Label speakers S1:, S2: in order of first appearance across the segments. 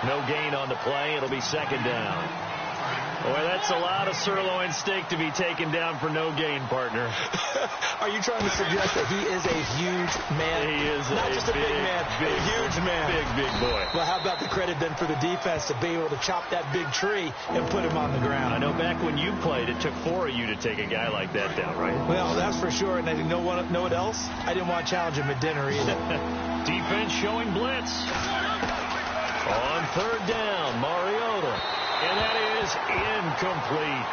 S1: No gain on the play. It'll be second down. Boy, that's a lot of sirloin steak to be taken down for no gain, partner.
S2: Are you trying to suggest that he is a huge man?
S1: He is
S2: not just a big man,
S1: big,
S2: a huge man.
S1: Big boy.
S2: Well, how about the credit then for the defense to be able to chop that big tree and put him on the ground?
S1: I know back when you played, it took 4 of you to take a guy like that down, right?
S2: Well, that's for sure. And I didn't know what else? I didn't want to challenge him at dinner either.
S1: Defense showing blitz. On third down, Mariota. And that is incomplete.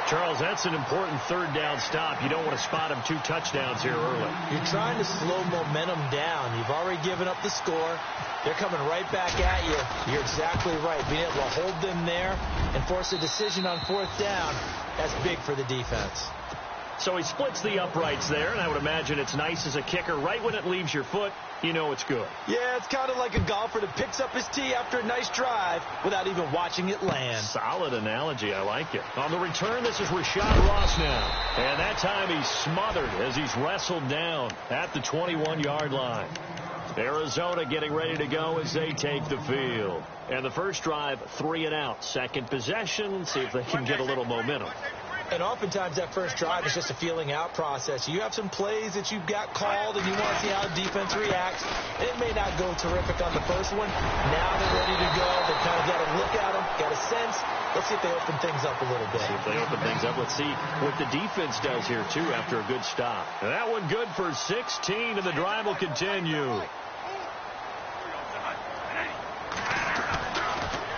S1: Charles, that's an important third down stop. You don't want to spot him 2 touchdowns here early.
S2: You're trying to slow momentum down. You've already given up the score. They're coming right back at you. You're exactly right. Being able to hold them there and force a decision on fourth down, that's big for the defense.
S1: So he splits the uprights there, and I would imagine it's nice as a kicker. Right when it leaves your foot, you know it's good.
S2: Yeah, it's kind of like a golfer that picks up his tee after a nice drive without even watching it land.
S1: Solid analogy. I like it. On the return, this is Rashad Ross now. And that time he's smothered as he's wrestled down at the 21-yard line. Arizona getting ready to go as they take the field. And the first drive, 3 and out. Second possession, see if they can get a little momentum.
S2: And oftentimes that first drive is just a feeling out process. You have some plays that you've got called and you want to see how the defense reacts. It may not go terrific on the first one. Now they're ready to go. They kind of got a look at them, got a sense. Let's see if they open things up a little bit.
S1: See if they open things up. Let's see what the defense does here, too, after a good stop. And that one good for 16, and the drive will continue.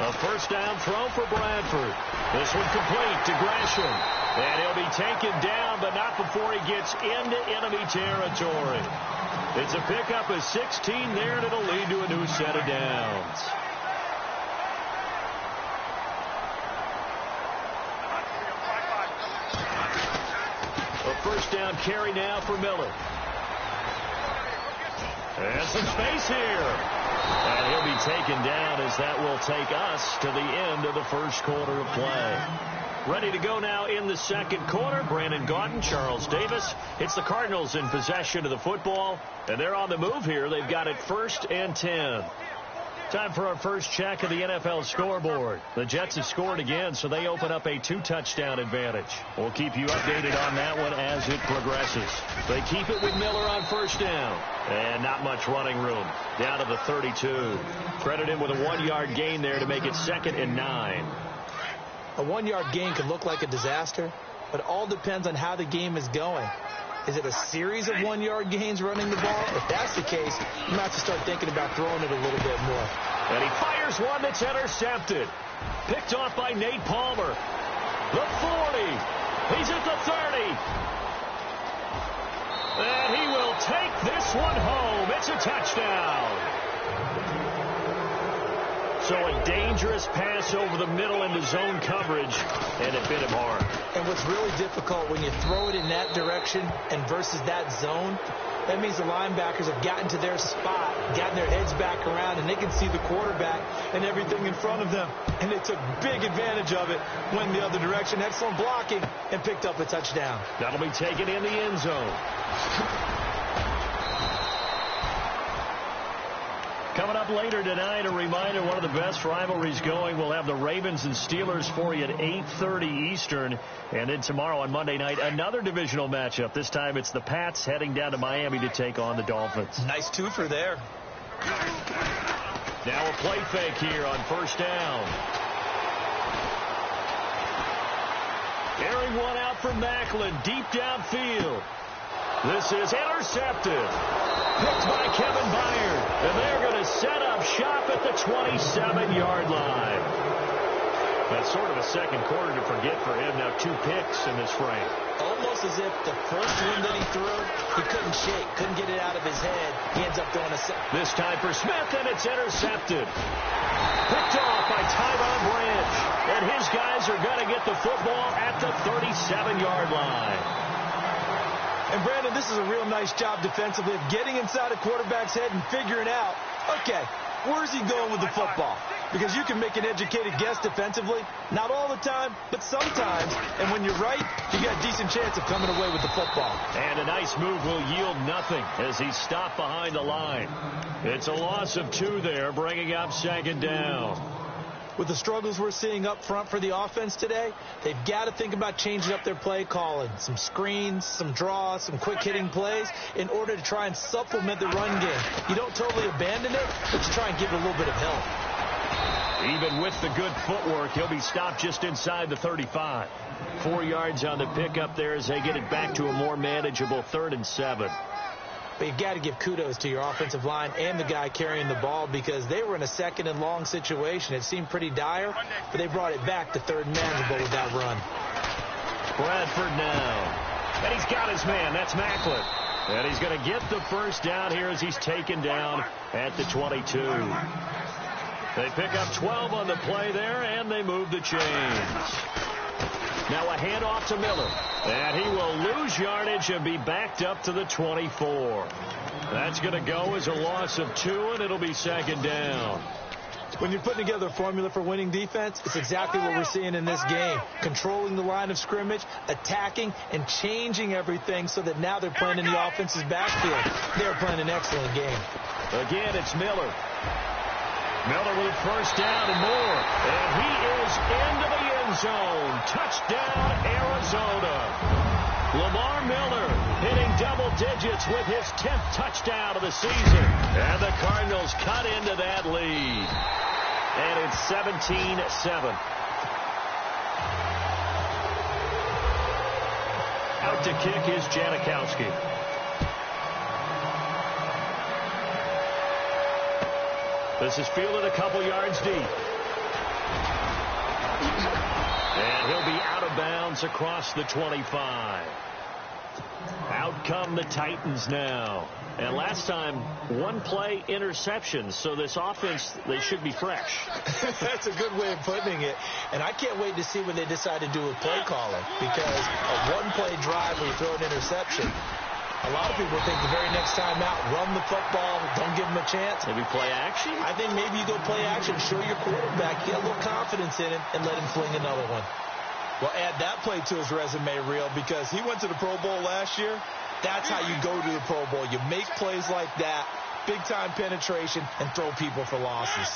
S1: A first down throw for Bradford. This one complete to Gresham. And he'll be taken down, but not before he gets into enemy territory. It's a pickup of 16 there, and it'll lead to a new set of downs. A first down carry now for Miller. And some space here. And he'll be taken down as that will take us to the end of the first quarter of play. Ready to go now in the second quarter. Brandon Gaudin, Charles Davis. It's the Cardinals in possession of the football. And they're on the move here. They've got it 1st and 10. Time for our first check of the NFL scoreboard. The Jets have scored again, so they open up a 2-touchdown advantage. We'll keep you updated on that one as it progresses. They keep it with Miller on first down. And not much running room. Down to the 32. Credit him with a 1-yard gain there to make it 2nd and 9.
S2: A 1-yard gain could look like a disaster, but it all depends on how the game is going. Is it a series of 1-yard gains running the ball? If that's the case, you might have to start thinking about throwing it a little bit more.
S1: And he fires one that's intercepted. Picked off by Nate Palmer. The 40. He's at the 30. And he will take this one home. It's a touchdown. So a dangerous pass over the middle into zone coverage, and it bit him hard.
S2: And what's really difficult when you throw it in that direction and versus that zone, that means the linebackers have gotten to their spot, gotten their heads back around, and they can see the quarterback and everything in front of them. And they took big advantage of it, went the other direction, excellent blocking, and picked up a touchdown.
S1: That'll be taken in the end zone. Coming up later tonight, a reminder, one of the best rivalries going. We'll have the Ravens and Steelers for you at 8:30 Eastern. And then tomorrow on Monday night, another divisional matchup. This time it's the Pats heading down to Miami to take on the Dolphins.
S2: Nice twofer there.
S1: Now a play fake here on first down. Airing one out from Macklin, deep downfield. This is intercepted. Picked by Kevin Byard. And they're going to set up shop at the 27-yard line. That's sort of a second quarter to forget for him. Now 2 picks in this frame.
S2: Almost as if the first one that he threw, he couldn't shake, couldn't get it out of his head. He ends up throwing a second.
S1: This time for Smith, and it's intercepted. Picked off by Tyron Branch. And his guys are going to get the football at the 37-yard line.
S2: And, Brandon, this is a real nice job defensively of getting inside a quarterback's head and figuring out, okay, where's he going with the football? Because you can make an educated guess defensively. Not all the time, but sometimes. And when you're right, you got a decent chance of coming away with the football.
S1: And a nice move will yield nothing as he's stopped behind the line. It's a loss of 2 there, bringing up second down.
S2: With the struggles we're seeing up front for the offense today, they've got to think about changing up their play calling. Some screens, some draws, some quick-hitting plays in order to try and supplement the run game. You don't totally abandon it, but you try and give it a little bit of help.
S1: Even with the good footwork, he'll be stopped just inside the 35. 4 yards on the pickup there as they get it back to a more manageable 3rd and 7.
S2: But you've got to give kudos to your offensive line and the guy carrying the ball because they were in a 2nd and long situation. It seemed pretty dire, but they brought it back to 3rd and manageable with that run.
S1: Bradford now. And he's got his man. That's Macklin. And he's going to get the first down here as he's taken down at the 22. They pick up 12 on the play there, and they move the chains. Now a handoff to Miller. And he will lose yardage and be backed up to the 24. That's going to go as a loss of 2, and it'll be 2nd down.
S2: When you're putting together a formula for winning defense, it's exactly what we're seeing in this game. Controlling the line of scrimmage, attacking, and changing everything so that now they're playing in the offense's backfield. They're playing an excellent game.
S1: Again, it's Miller. Miller with a first down and more. And he is into the end zone. Touchdown, Arizona. Lamar Miller hitting double digits with his 10th touchdown of the season. And the Cardinals cut into that lead. And it's 17-7. Out to kick is Janikowski. This is fielded a couple yards deep. And he'll be out of bounds across the 25. Out come the Titans now. And last time, 1-play interceptions. So this offense, they should be fresh.
S2: That's a good way of putting it. And I can't wait to see when they decide to do with play calling. Because a 1-play drive where you throw an interception, a lot of people think the very next time out, run the football, don't give them a chance.
S1: Maybe play action?
S2: I think maybe you go play action, show your quarterback, get a little confidence in him, and let him fling another one.
S3: Well, add that play to his resume reel because he went to the Pro Bowl last year. That's how you go to the Pro Bowl. You make plays like that, big-time penetration, and throw people for losses.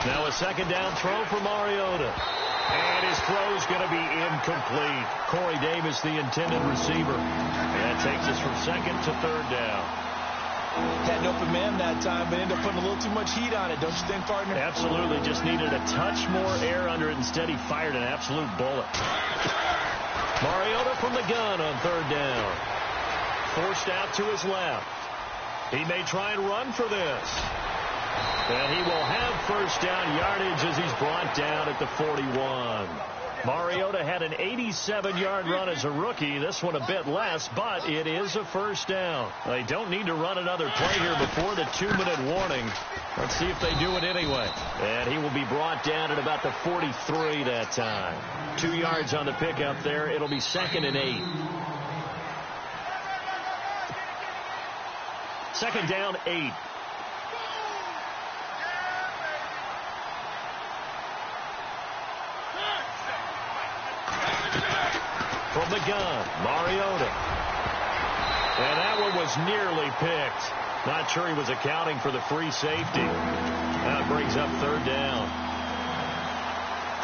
S1: Now a 2nd down throw for Mariota. And his throw's going to be incomplete. Corey Davis, the intended receiver. And that takes us from 2nd to 3rd down.
S3: Had an open man that time, but ended up putting a little too much heat on it, don't you think, partner?
S1: Absolutely. Just needed a touch more air under it. Instead, he fired an absolute bullet. Mariota from the gun on 3rd down. Forced out to his left. He may try and run for this. And he will have first down yardage as he's brought down at the 41. Mariota had an 87-yard run as a rookie. This one a bit less, but it is a first down. They don't need to run another play here before the 2-minute warning. Let's see if they do it anyway. And he will be brought down at about the 43 that time. 2 yards on the pickup there. It'll be 2nd and 8. 2nd down, 8. From the gun, Mariota. And that one was nearly picked. Not sure he was accounting for the free safety. That brings up 3rd down.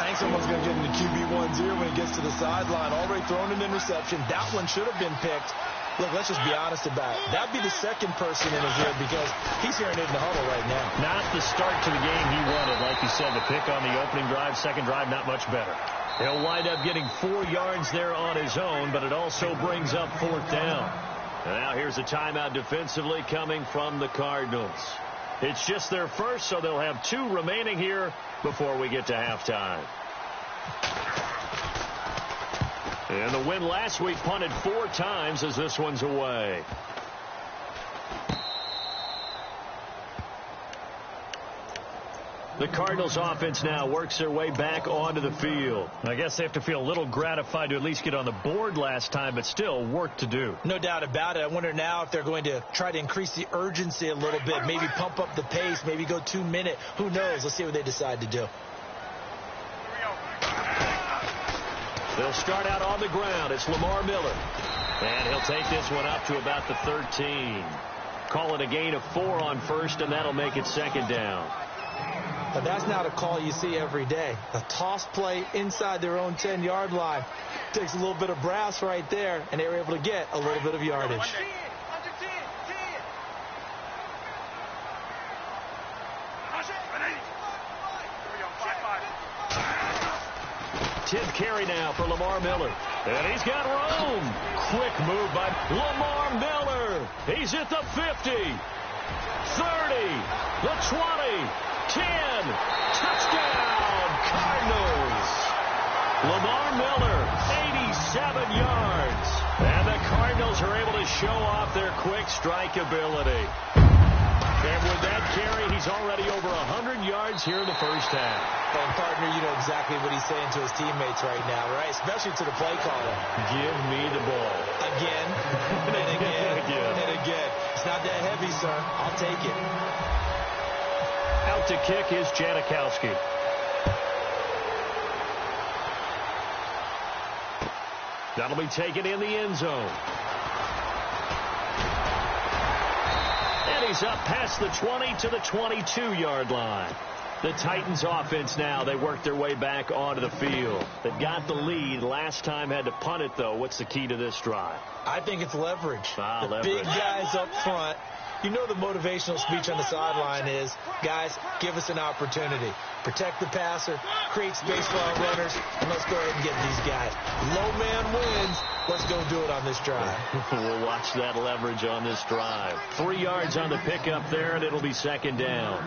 S3: I think someone's going to get into QB1's ear when he gets to the sideline. Already thrown an interception. That one should have been picked. Look, let's just be honest about it. That'd be the 2nd person in his ear because he's hearing it in the huddle right now.
S1: Not the start to the game he wanted. Like you said, the pick on the opening drive, 2nd drive, not much better. He'll wind up getting 4 yards there on his own, but it also brings up 4th down. And now here's a timeout defensively coming from the Cardinals. It's just their first, so they'll have 2 remaining here before we get to halftime. And the win last week punted 4 times as this one's away. The Cardinals offense now works their way back onto the field. I guess they have to feel a little gratified to at least get on the board last time, but still work to do.
S2: No doubt about it. I wonder now if they're going to try to increase the urgency a little bit, maybe pump up the pace, maybe go 2-minute. Who knows? Let's see what they decide to do.
S1: They'll start out on the ground. It's Lamar Miller. And he'll take this one up to about the 13. Call it a gain of 4 on first, and that'll make it second down.
S2: But that's not a call you see every day. A toss play inside their own 10-yard line. Takes a little bit of brass right there, and they were able to get a little bit of yardage.
S1: 10th carry now for Lamar Miller. And he's got room. Quick move by Lamar Miller. He's at the 50, 30, the 20, 10. Touchdown, Cardinals. Lamar Miller, 87 yards. And the Cardinals are able to show off their quick strike ability. And with that carry, he's already over 100 yards here in the first half.
S2: And, partner, you know exactly what he's saying to his teammates right now, right? Especially to the play caller.
S1: Give me the ball.
S2: Again, and again, and again. It's not that heavy, sir. I'll take it.
S1: Out to kick is Janikowski. That'll be taken in the end zone. And he's up past the 20 to the 22-yard line. The Titans offense now, they work their way back onto the field. They've got the lead. Last time had to punt it, though. What's the key to this drive?
S2: I think it's leverage.
S1: Leverage.
S2: Big guys up front. You know the motivational speech on the sideline is, guys, give us an opportunity. Protect the passer, create space for our runners, and let's go ahead and get these guys. Low man wins. Let's go do it on this drive.
S1: We'll watch that leverage on this drive. 3 yards on the pickup there, and it'll be second down.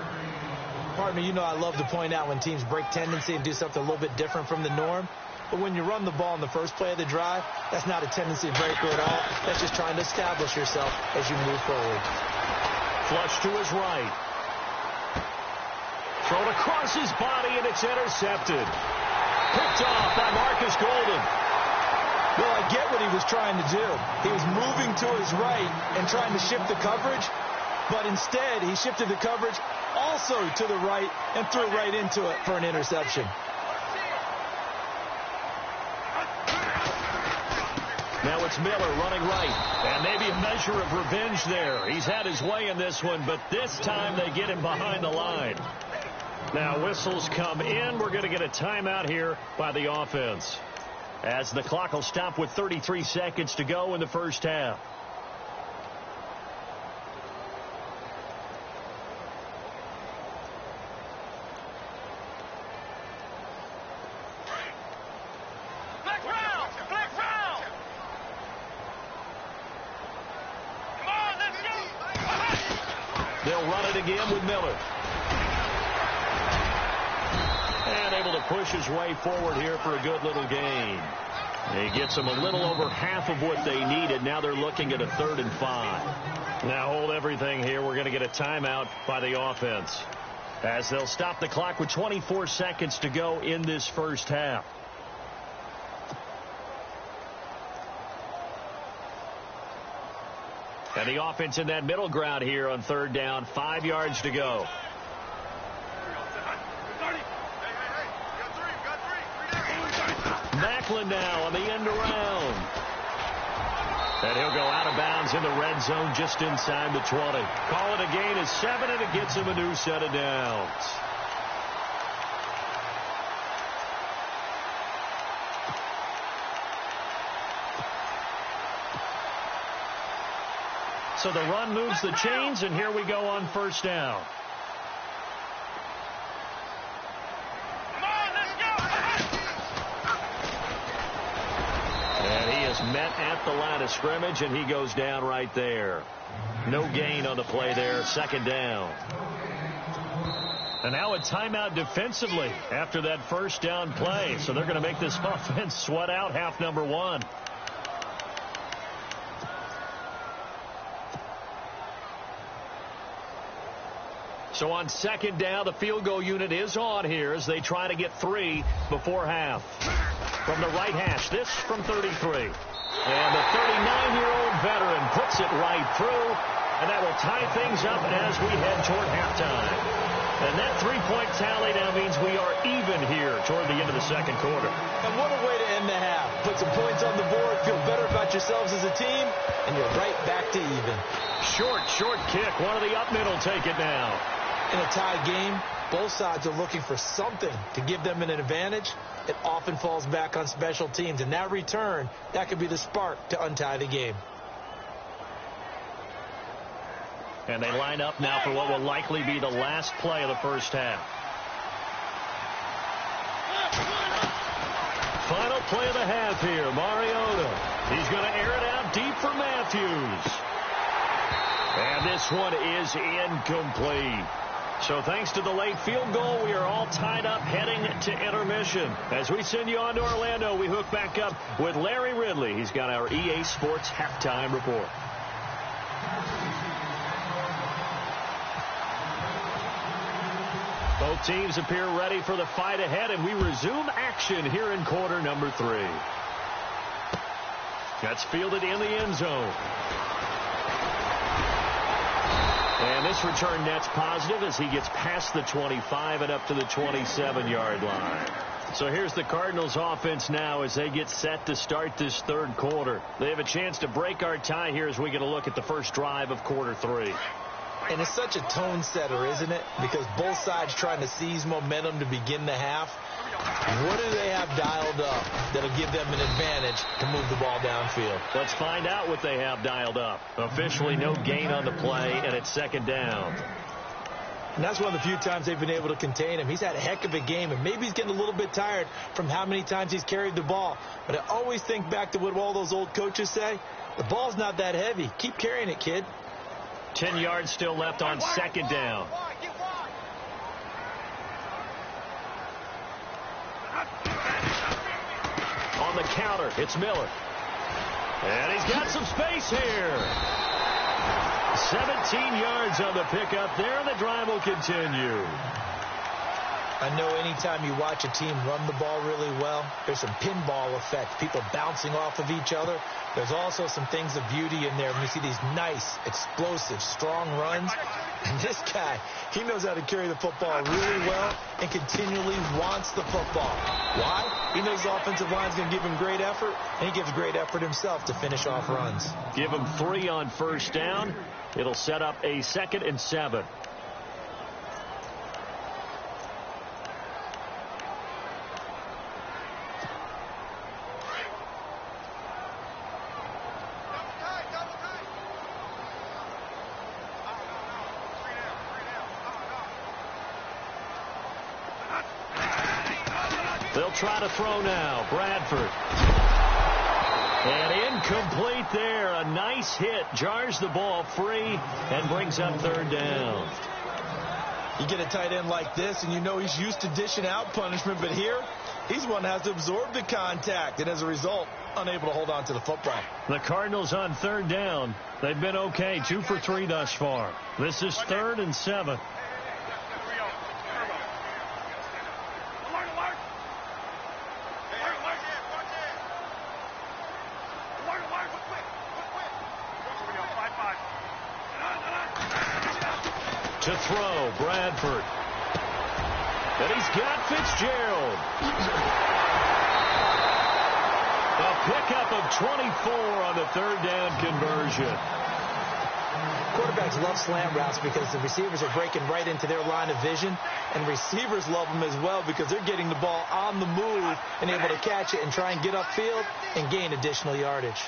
S2: Pardon me, you know I love to point out when teams break tendency and do something a little bit different from the norm. But when you run the ball in the first play of the drive, that's not a tendency breaker at all. That's just trying to establish yourself as you move forward.
S1: Flush to his right. Thrown across his body, and it's intercepted. Picked off by Marcus Golden.
S2: Well, I get what he was trying to do. He was moving to his right and trying to shift the coverage, but instead he shifted the coverage also to the right and threw right into it for an interception.
S1: Now it's Miller running right, and maybe a measure of revenge there. He's had his way in this one, but this time they get him behind the line. Now whistles come in. We're going to get a timeout here by the offense, as the clock will stop with 33 seconds to go in the first half. They'll run it again with Miller. And able to push his way forward here for a good little gain. He gets them a little over half of what they needed. Now they're looking at a 3rd and 5. Now hold everything here. We're going to get a timeout by the offense, as they'll stop the clock with 24 seconds to go in this first half. And the offense in that middle ground here on 3rd down, 5 yards to go. Macklin now on the end around. And he'll go out of bounds in the red zone just inside the 20. Call it a gain of 7, and it gets him a new set of downs. So the run moves the chains, and here we go on 1st down. And he is met at the line of scrimmage, and he goes down right there. No gain on the play there, 2nd down. And now a timeout defensively after that 1st down play. So they're going to make this offense sweat out half number 1. So on 2nd down, the field goal unit is on here as they try to get 3 before half. From the right hash, this from 33. And the 39-year-old veteran puts it right through, and that will tie things up as we head toward halftime. And that three-point tally now means we are even here toward the end of the second quarter.
S2: And what a way to end the half. Put some points on the board, feel better about yourselves as a team, and you're right back to even.
S1: Short kick. One of the up mid will take it now.
S2: In a tie game, both sides are looking for something to give them an advantage. It often falls back on special teams, and that return, that could be the spark to untie the game.
S1: And they line up now for what will likely be the last play of the first half. Final play of the half here, Mariota. He's going to air it out deep for Matthews. And this one is incomplete. So thanks to the late field goal, we are all tied up heading to intermission. As we send you on to Orlando, we hook back up with Larry Ridley. He's got our EA Sports halftime report. Both teams appear ready for the fight ahead, and we resume action here in quarter number 3. That's fielded in the end zone. And this return net's positive as he gets past the 25 and up to the 27-yard line. So here's the Cardinals offense now as they get set to start this third quarter. They have a chance to break our tie here as we get a look at the first drive of quarter 3.
S2: And it's such a tone setter, isn't it? Because both sides trying to seize momentum to begin the half. What do they have dialed up that'll give them an advantage to move the ball downfield?
S1: Let's find out what they have dialed up. Officially no gain on the play, and it's second down.
S2: And that's one of the few times they've been able to contain him. He's had a heck of a game, and maybe he's getting a little bit tired from how many times he's carried the ball. But I always think back to what all those old coaches say. The ball's not that heavy. Keep carrying it, kid.
S1: 10 yards still left on second down. On the counter, it's Miller. And he's got some space here. 17 yards on the pickup there, and the drive will continue.
S2: I know anytime you watch a team run the ball really well, there's some pinball effect, people bouncing off of each other. There's also some things of beauty in there when you see these nice, explosive, strong runs. And this guy, he knows how to carry the football really well and continually wants the football. Why? He knows the offensive line's going to give him great effort, and he gives great effort himself to finish off runs.
S1: Give him 3 on first down. It'll set up a 2nd and 7. They'll try to throw now. Bradford. And incomplete there. A nice hit. Jars the ball free and brings up third down.
S3: You get a tight end like this, and you know he's used to dishing out punishment, but here, he's one that has to absorb the contact, and as a result, unable to hold on to the football.
S1: The Cardinals on third down. They've been okay. 2 for 3 thus far. This is 3rd and 7. To throw, Bradford. And he's got Fitzgerald. A pickup of 24 on the third down conversion.
S2: Quarterbacks love slant routes because the receivers are breaking right into their line of vision, and receivers love them as well because they're getting the ball on the move and able to catch it and try and get upfield and gain additional yardage.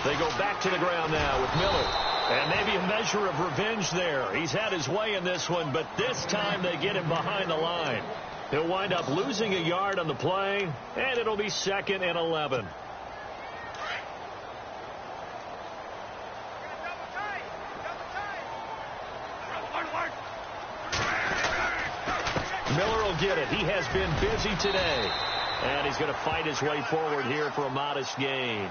S1: They go back to the ground now with Miller. And maybe a measure of revenge there. He's had his way in this one, but this time they get him behind the line. He'll wind up losing a yard on the play, and it'll be 2nd and 11. Miller will get it. He has been busy today. And he's going to fight his way forward here for a modest gain.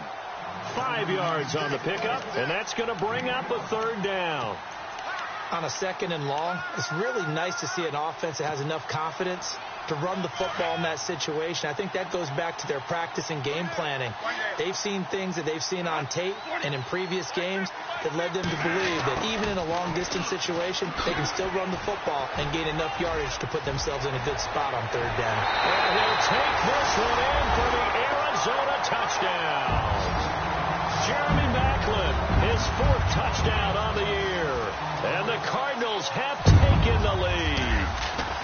S1: 5 yards on the pickup, and that's going to bring up a third down.
S2: On a 2nd and long, it's really nice to see an offense that has enough confidence to run the football in that situation. I think that goes back to their practice and game planning. They've seen things that they've seen on tape and in previous games that led them to believe that even in a long-distance situation, they can still run the football and gain enough yardage to put themselves in a good spot on third down.
S1: And he'll take this one in for the Arizona touchdown. Jeremy Maclin, his 4th touchdown on the year. And the Cardinals have taken the lead.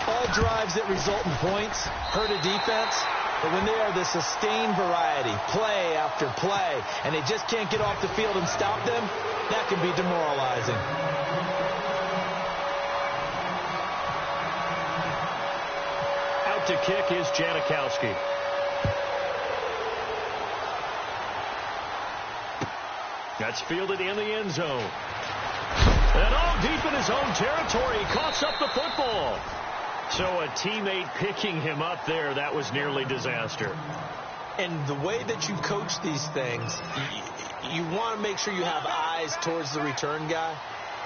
S2: All drives that result in points hurt a defense, but when they are the sustained variety, play after play, and they just can't get off the field and stop them, that can be demoralizing.
S1: Out to kick is Janikowski. That's fielded in the end zone. And all deep in his own territory, he coughs up the football. So a teammate picking him up there, that was nearly disaster.
S2: And the way that you coach these things, you want to make sure you have eyes towards the return guy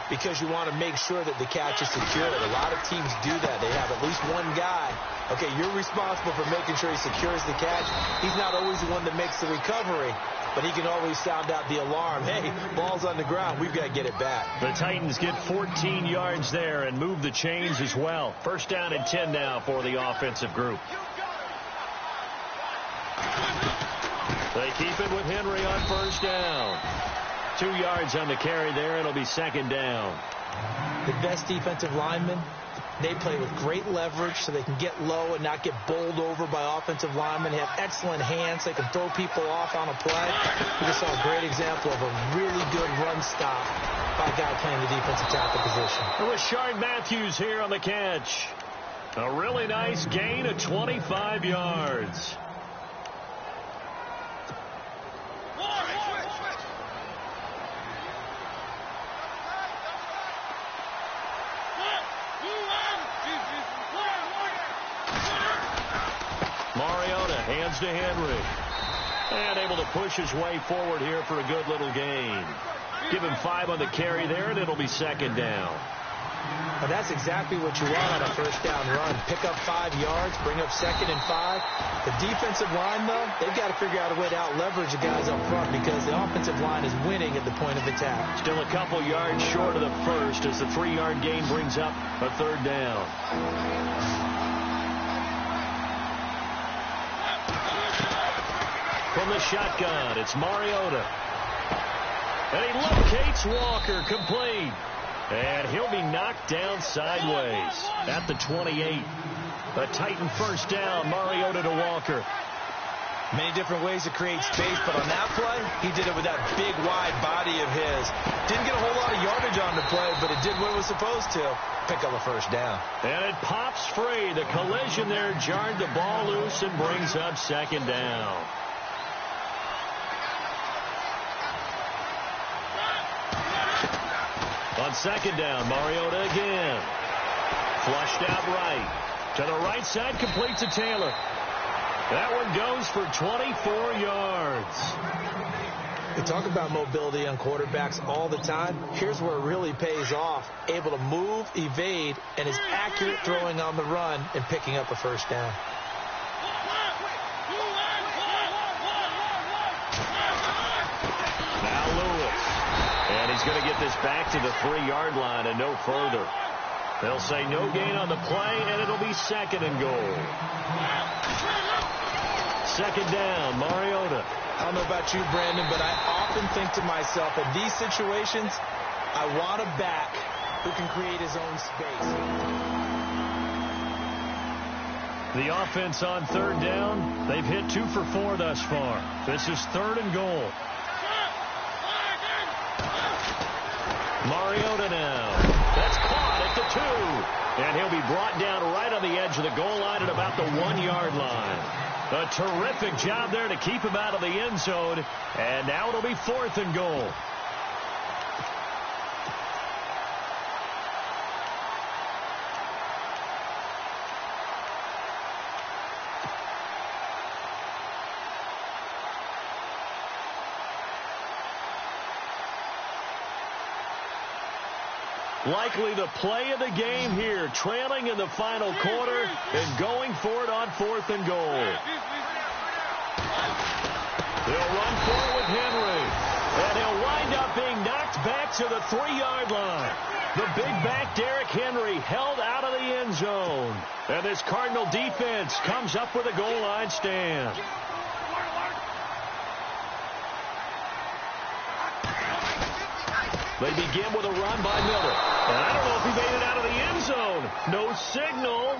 S2: because you want to make sure that the catch is secured. A lot of teams do that. They have at least one guy. Okay, you're responsible for making sure he secures the catch. He's not always the one that makes the recovery, but he can always sound out the alarm. Hey, ball's on the ground. We've got to get it back.
S1: The Titans get 14 yards there and move the chains as well. First down and 10 now for the offensive group. They keep it with Henry on first down. 2 yards on the carry there. It'll be second down.
S2: The best defensive linemen, they play with great leverage so they can get low and not get bowled over by offensive linemen. They have excellent hands. They can throw people off on a play. We just saw a great example of a really good run stop by a guy playing the defensive tackle position.
S1: It was Rashard Matthews here on the catch. A really nice gain of 25 yards. Hands to Henry. And able to push his way forward here for a good little gain. Give him 5 on the carry there, and it'll be second down.
S2: Well, that's exactly what you want on a first down run. Pick up 5 yards, bring up second and 5. The defensive line, though, they've got to figure out a way to out-leverage the guys up front because the offensive line is winning at the point of attack.
S1: Still a couple yards short of the first as the 3-yard gain brings up a third down. From the shotgun, it's Mariota. And he locates Walker, complete. And he'll be knocked down sideways at the 28. A Titan first down, Mariota to Walker.
S2: Many different ways to create space, but on that play, he did it with that big, wide body of his. Didn't get a whole lot of yardage on the play, but it did what it was supposed to. Pick up a first down.
S1: And it pops free. The collision there jarred the ball loose and brings up second down. On second down, Mariota again. Flushed out right. To the right side, complete to Taylor. That one goes for 24 yards.
S2: We talk about mobility on quarterbacks all the time. Here's where it really pays off. Able to move, evade, and is accurate throwing on the run and picking up a first down.
S1: Now Lewis. And he's going to get this back to the 3-yard line and no further. They'll say no gain on the play, and it'll be second and goal. Second down, Mariota.
S2: I don't know about you, Brandon, but I often think to myself, in these situations, I want a back who can create his own space.
S1: The offense on third down, they've hit 2 for 4 thus far. This is third and goal. Mariota now. That's caught at the 2. And he'll be brought down right on the edge of the goal line at about the 1-yard line. A terrific job there to keep him out of the end zone. And now it'll be fourth and goal. Likely the play of the game here, trailing in the final quarter and going for it on 4th and goal. They'll run for it with Henry, and he'll wind up being knocked back to the 3-yard line. The big back Derrick Henry held out of the end zone. And this Cardinal defense comes up with a goal line stand. They begin with a run by Miller. And I don't know if he made it out of the end zone. No signal.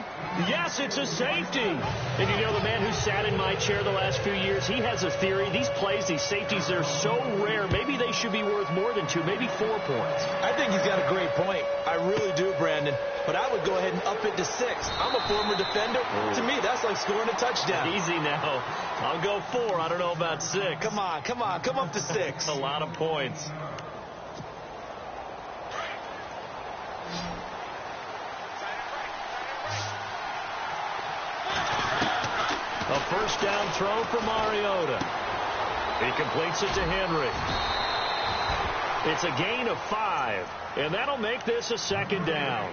S1: Yes, it's a safety. And you know, the man who sat in my chair the last few years, he has a theory. These plays, these safeties, they're so rare. Maybe they should be worth more than 2, maybe 4 points.
S2: I think he's got a great point. I really do, Brandon. But I would go ahead and up it to 6. I'm a former defender. To me, that's like scoring a touchdown.
S1: Easy now. I'll go 4. I don't know about 6.
S2: Come on. Come up to 6.
S1: A lot of points. A first down throw for Mariota. He completes it to Henry. It's a gain of 5, and that'll make this a 2nd down.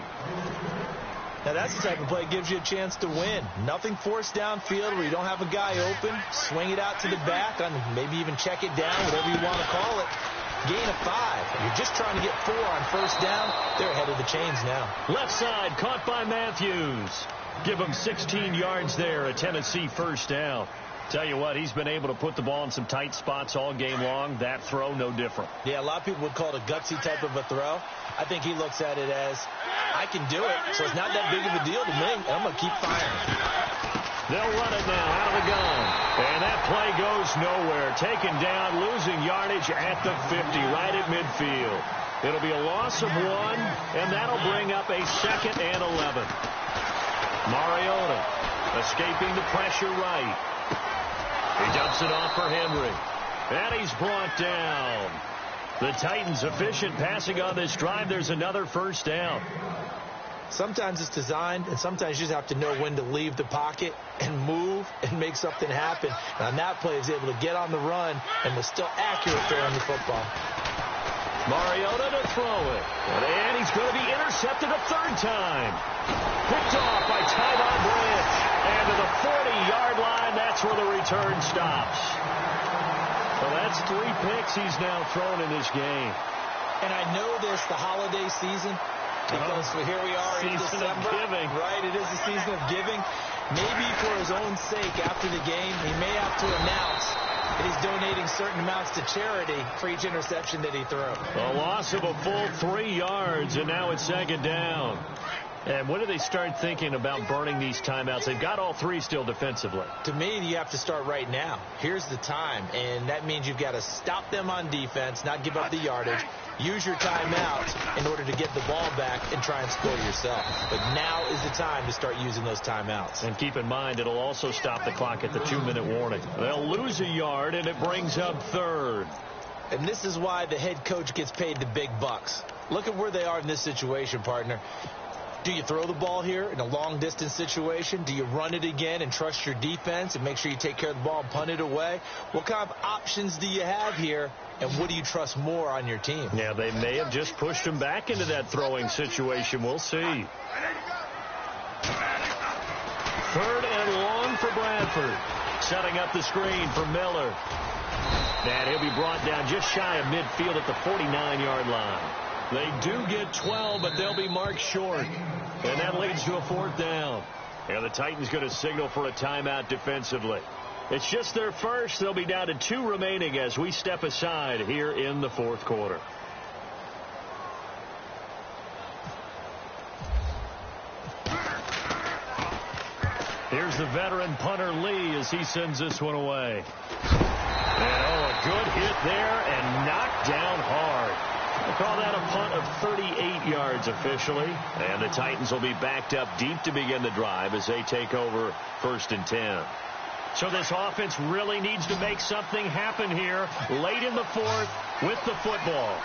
S2: Now, that's the type of play that gives you a chance to win. Nothing forced downfield where you don't have a guy open. Swing it out to the back, maybe even check it down, whatever you want to call it. Gain of 5. You're just trying to get 4 on first down. They're ahead of the chains now.
S1: Left side, caught by Matthews. Give him 16 yards there, a Tennessee first down. Tell you what, he's been able to put the ball in some tight spots all game long. That throw, no different.
S2: Yeah, a lot of people would call it a gutsy type of a throw. I think he looks at it as, I can do it, so it's not that big of a deal to me. I'm going to keep firing.
S1: They'll run it now out of the gun. And that play goes nowhere. Taken down, losing yardage at the 50, right at midfield. It'll be a loss of 1, and that'll bring up a 2nd and 11. Mariota escaping the pressure right. He dumps it off for Henry. And he's brought down. The Titans efficient passing on this drive. There's another first down.
S2: Sometimes it's designed, and sometimes you just have to know when to leave the pocket and move and make something happen. And on that play, he's able to get on the run and was still accurate throwing the football.
S1: Mariota to throw it. And he's going to be intercepted a 3rd time. Picked off by Tyvon Branch. And to the 40-yard line, that's where the return stops. So that's 3 picks he's now thrown in this game.
S2: And I know this, the holiday season, because here we are in December.
S1: Season of giving.
S2: Right, it is the season of giving. Maybe for his own sake after the game, he may have to announce that he's donating certain amounts to charity for each interception that he throws.
S1: A loss of a full 3 yards, and now it's 2nd down. And when do they start thinking about burning these timeouts? They've got all 3 still defensively.
S2: To me, you have to start right now. Here's the time, and that means you've got to stop them on defense, not give up the yardage, use your timeouts in order to get the ball back and try and score yourself. But now is the time to start using those timeouts.
S1: And keep in mind, it'll also stop the clock at the 2-minute warning. They'll lose a yard, and it brings up 3rd.
S2: And this is why the head coach gets paid the big bucks. Look at where they are in this situation, partner. Do you throw the ball here in a long-distance situation? Do you run it again and trust your defense and make sure you take care of the ball and punt it away? What kind of options do you have here, and what do you trust more on your team?
S1: Yeah, they may have just pushed him back into that throwing situation. We'll see. 3rd and long for Bradford. Setting up the screen for Miller. And he'll be brought down just shy of midfield at the 49-yard line. They do get 12, but they'll be marked short. And that leads to a 4th down. And the Titans going to signal for a timeout defensively. It's just their first. They'll be down to 2 remaining as we step aside here in the 4th quarter. Here's the veteran punter Lee as he sends this one away. And a good hit there and knocked down hard. We'll call that a punt of 38 yards officially. And the Titans will be backed up deep to begin the drive as they take over 1st and 10. So this offense really needs to make something happen here late in the 4th with the football.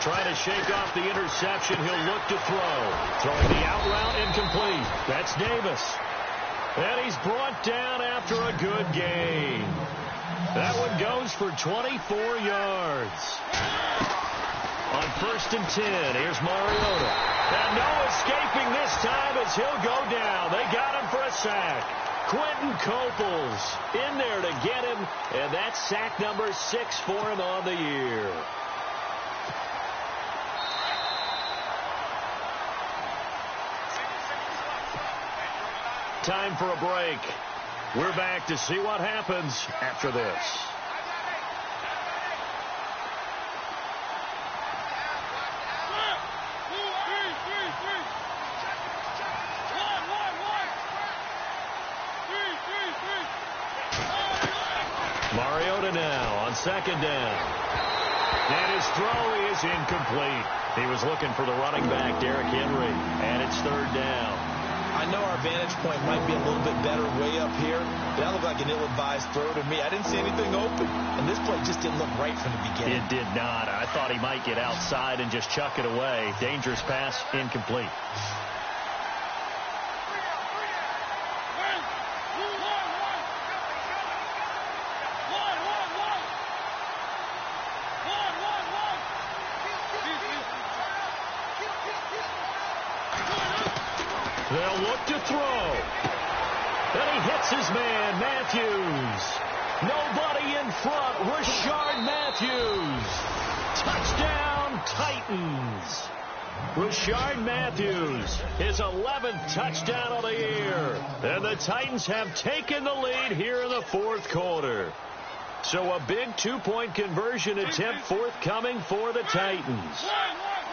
S1: Trying to shake off the interception. He'll look to throw. Throwing the out route incomplete. That's Davis. And he's brought down after a good gain. That one goes for 24 yards. On 1st and 10, here's Mariota. And no escaping this time as he'll go down. They got him for a sack. Quentin Coples in there to get him, and that's sack number 6 for him on the year. Time for a break. We're back to see what happens after this. Mariota now on 2nd down. And his throw is incomplete. He was looking for the running back, Derrick Henry, and it's 3rd down.
S3: I know our vantage point might be a little bit better way up here, but that looked like an ill-advised throw to me. I didn't see anything open, and this play just didn't look right from the beginning.
S1: It did not. I thought he might get outside and just chuck it away. Dangerous pass, incomplete. They'll look to throw. And he hits his man, Matthews. Nobody in front. Rashard Matthews. Touchdown, Titans. Rashard Matthews, his 11th touchdown of the year. And the Titans have taken the lead here in the 4th quarter. So a big 2-point conversion attempt forthcoming for the Titans.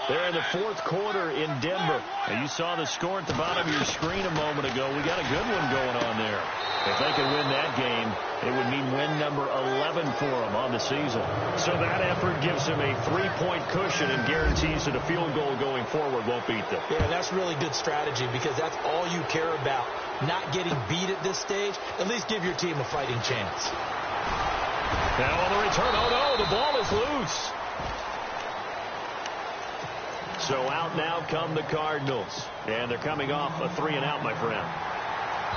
S1: They're in the 4th quarter in Denver. And you saw the score at the bottom of your screen a moment ago. We got a good one going on there. If they can win that game, it would mean win number 11 for them on the season. So that effort gives them a 3-point cushion and guarantees that a field goal going forward won't beat them.
S2: Yeah, that's really good strategy because that's all you care about. Not getting beat at this stage. At least give your team a fighting chance.
S1: Now on the return. Oh, no, the ball is loose. So out now come the Cardinals. And they're coming off a 3-and-out, my friend.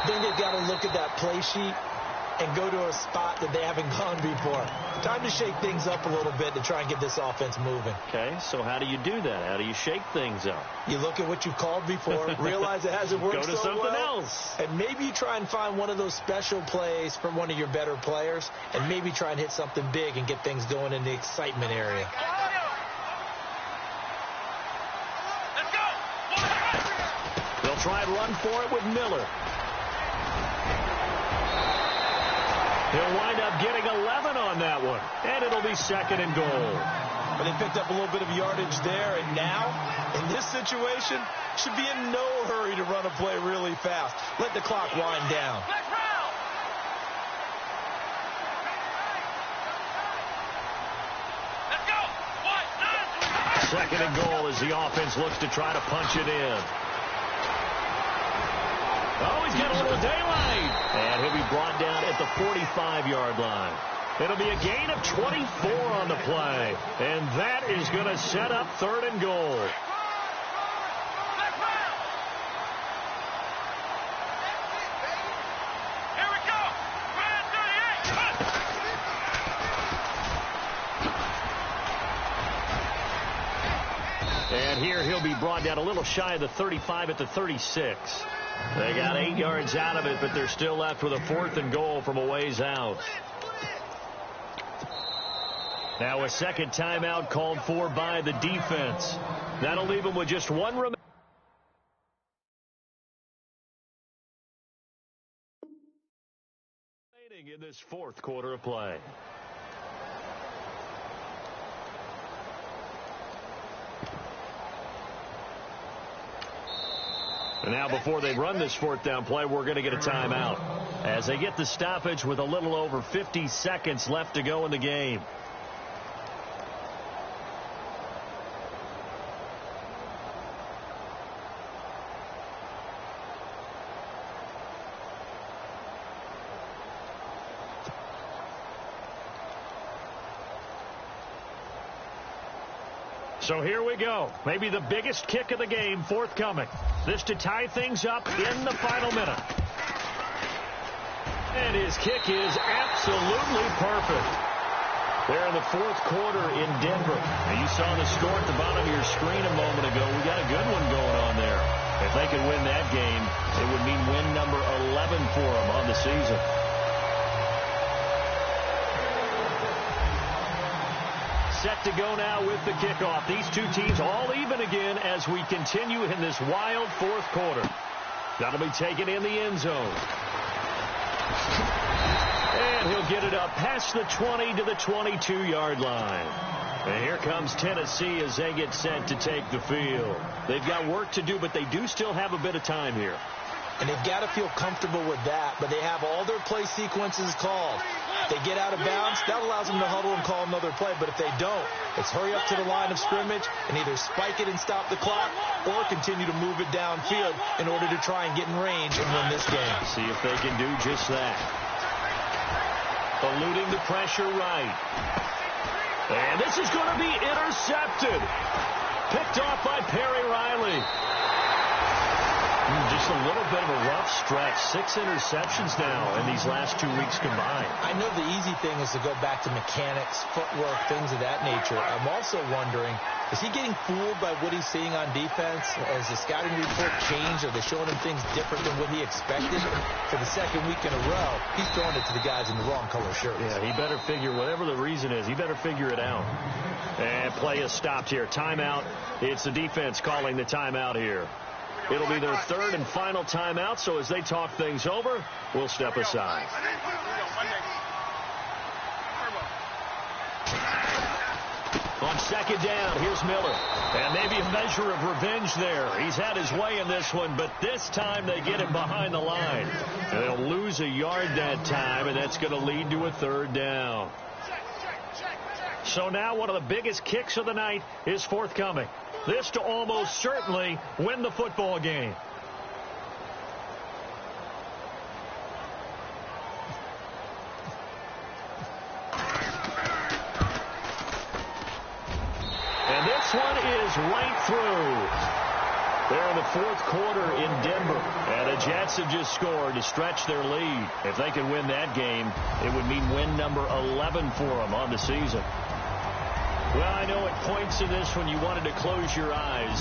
S2: Then they've got to look at that play sheet and go to a spot that they haven't gone before. Time to shake things up a little bit to try and get this offense moving.
S1: Okay, so how do you do that? How do you shake things up?
S2: You look at what you've called before, realize it hasn't worked
S1: Go to
S2: so
S1: something
S2: well,
S1: else.
S2: and maybe you try and find one of those special plays from one of your better players, and maybe try and hit something big and get things going in the excitement area.
S1: They'll try and run for it with Miller. He'll wind up getting 11 on that one. And it'll be 2nd and goal.
S3: But they picked up a little bit of yardage there, and now, in this situation, should be in no hurry to run a play really fast. Let the clock wind down.
S4: Let's go.
S1: 2nd and goal as the offense looks to try to punch it in. Oh, he's got a little daylight. And he'll be brought down at the 45-yard line. It'll be a gain of 24 on the play. And that is going to set up 3rd and goal.
S4: Here we go.
S1: And here he'll be brought down a little shy of the 35 at the 36. They got 8 yards out of it, but they're still left with a 4th and goal from a ways out. Now a 2nd timeout called for by the defense. That'll leave them with just one remaining in this 4th quarter of play. And now before they run this 4th down play, we're going to get a timeout as they get the stoppage with a little over 50 seconds left to go in the game. So here we go. Maybe the biggest kick of the game forthcoming. This to tie things up in the final minute. And his kick is absolutely perfect. They're in the fourth quarter in Denver. And you saw the score at the bottom of your screen a moment ago. We got a good one going on there. If they could win that game, it would mean win number 11 for them on the season. Set to go now with the kickoff. These two teams all even again as we continue in this wild fourth quarter. That'll be taken in the end zone. And he'll get it up past the 20 to the 22-yard line. And here comes Tennessee as they get set to take the field. They've got work to do, but they do still have a bit of time here.
S2: And they've got to feel comfortable with that, but they have all their play sequences called. If they get out of bounds, that allows them to huddle and call another play. But if they don't, it's hurry up to the line of scrimmage and either spike it and stop the clock or continue to move it downfield in order to try and get in range and win this game.
S1: See if they can do just that. Eluding the pressure right. And this is going to be intercepted. Picked off by Perry Riley. Just a little bit of a rough stretch. 6 interceptions now in these last 2 weeks combined.
S2: I know the easy thing is to go back to mechanics, footwork, things of that nature. I'm also wondering, is he getting fooled by what he's seeing on defense? Has the scouting report changed? Are they showing him things different than what he expected? For the second week in a row, he's throwing it to the guys in the wrong color shirts.
S1: Yeah, he better figure, whatever the reason is, he better figure it out. And play is stopped here. Timeout. It's the defense calling the timeout here. It'll be their third and final timeout, so as they talk things over, we'll step aside. On second down, here's Miller. And maybe a measure of revenge there. He's had his way in this one, but this time they get him behind the line. And they'll lose a yard that time, and that's going to lead to a third down. So now one of the biggest kicks of the night is forthcoming. This to almost certainly win the football game. And this one is right through. They're in the fourth quarter in Denver. And the Jets have just scored to stretch their lead. If they can win that game, it would mean win number 11 for them on the season. Well, I know at points in this one you wanted to close your eyes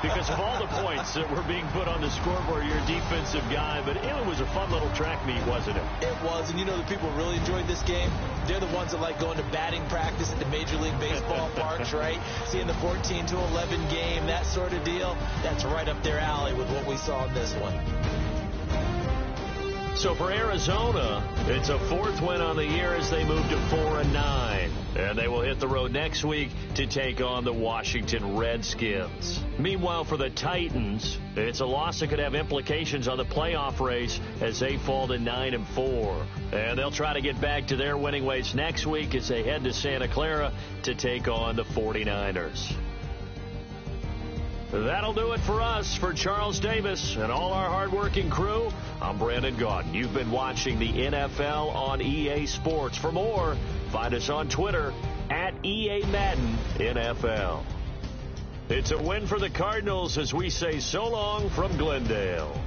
S1: because of all the points that were being put on the scoreboard. You're a defensive guy, but it was a fun little track meet, wasn't it?
S2: It was, and you know the people who really enjoyed this game? They're the ones that like going to batting practice at the Major League Baseball parks, right? Seeing the 14-11 game, that sort of deal. That's right up their alley with what we saw in this one.
S1: So for Arizona, it's a fourth win on the year as they move to 4-9. And they will hit the road next week to take on the Washington Redskins. Meanwhile, for the Titans, it's a loss that could have implications on the playoff race as they fall to 9-4. And they'll try to get back to their winning ways next week as they head to Santa Clara to take on the 49ers. That'll do it for us. For Charles Davis and all our hardworking crew, I'm Brandon Gaudin. You've been watching the NFL on EA Sports. For more, find us on Twitter at EA Madden NFL. It's a win for the Cardinals as we say so long from Glendale.